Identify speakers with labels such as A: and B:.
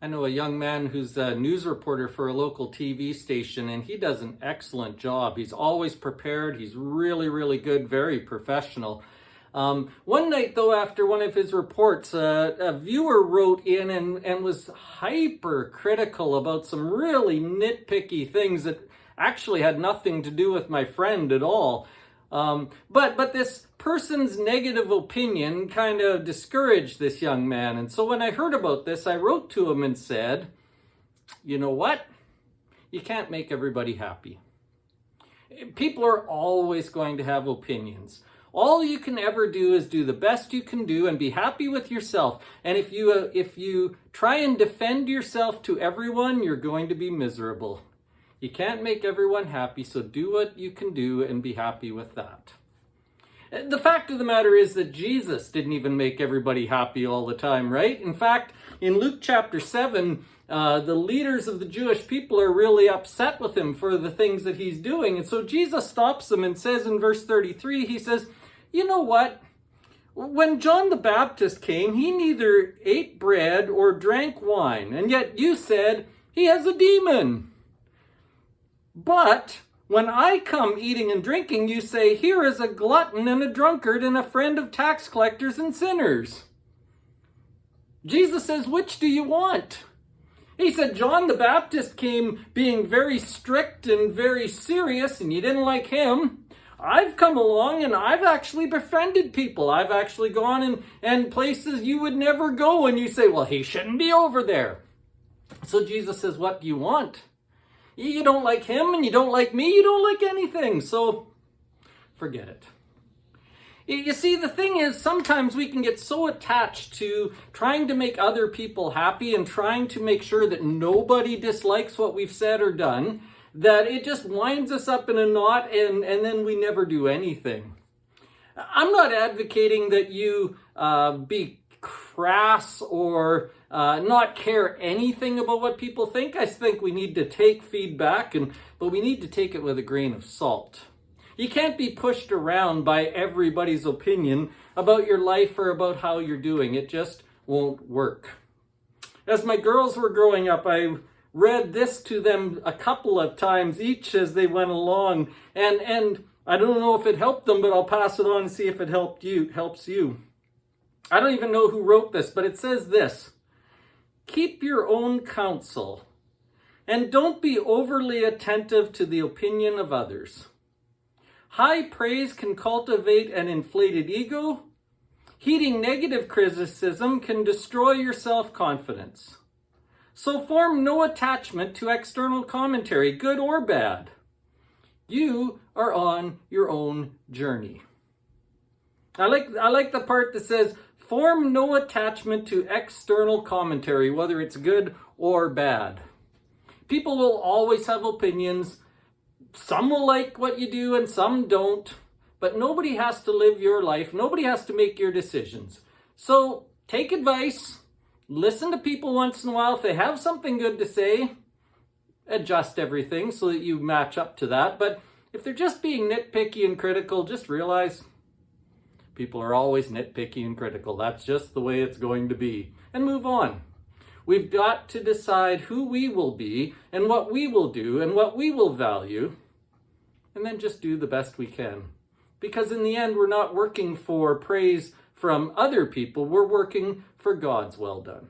A: I know a young man who's a news reporter for a local TV station, and he does an excellent job. He's always prepared. He's really, really good, very professional. One night, though, after one of his reports, a viewer wrote in and was hyper critical about some really nitpicky things that actually had nothing to do with my friend at all. But this person's negative opinion kind of discouraged this young man. And so when I heard about this, I wrote to him and said, you know what? You can't make everybody happy. People are always going to have opinions. All you can ever do is do the best you can do and be happy with yourself. And if you try and defend yourself to everyone, you're going to be miserable. You can't make everyone happy, so do what you can do and be happy with that. The fact of the matter is that Jesus didn't even make everybody happy all the time, right? In fact, in Luke chapter 7, the leaders of the Jewish people are really upset with him for the things that he's doing. And so Jesus stops them and says in verse 33, he says, you know what? When John the Baptist came, he neither ate bread or drank wine, and yet you said he has a demon. But when I come eating and drinking, you say, here is a glutton and a drunkard and a friend of tax collectors and sinners. Jesus says, which do you want? He said, John the Baptist came being very strict and very serious, and you didn't like him. I've come along and I've actually befriended people. I've actually gone and places you would never go, and you say, well, he shouldn't be over there. So Jesus says, what do you want? You don't like him and you don't like me, you don't like anything, so forget it. You see, the thing is, sometimes we can get so attached to trying to make other people happy and trying to make sure that nobody dislikes what we've said or done, that it just winds us up in a knot and then we never do anything. I'm not advocating that you be crass or not care anything about what people think. I think we need to take feedback, but we need to take it with a grain of salt. You can't be pushed around by everybody's opinion about your life or about how you're doing. It just won't work. As my girls were growing up, I read this to them a couple of times each as they went along, and I don't know if it helped them, but I'll pass it on and see if it helps you. I don't even know who wrote this, but it says this: keep your own counsel and don't be overly attentive to the opinion of others. High praise can cultivate an inflated ego. Heeding negative criticism can destroy your self-confidence. So form no attachment to external commentary, good or bad. You are on your own journey. I like the part that says, form no attachment to external commentary, whether it's good or bad. People will always have opinions. Some will like what you do and some don't. But nobody has to live your life. Nobody has to make your decisions. So take advice. Listen to people once in a while. If they have something good to say, adjust everything so that you match up to that. But if they're just being nitpicky and critical, just realize people are always nitpicky and critical. That's just the way it's going to be. And move on. We've got to decide who we will be and what we will do and what we will value. And then just do the best we can. Because in the end, we're not working for praise from other people. We're working for God's well done.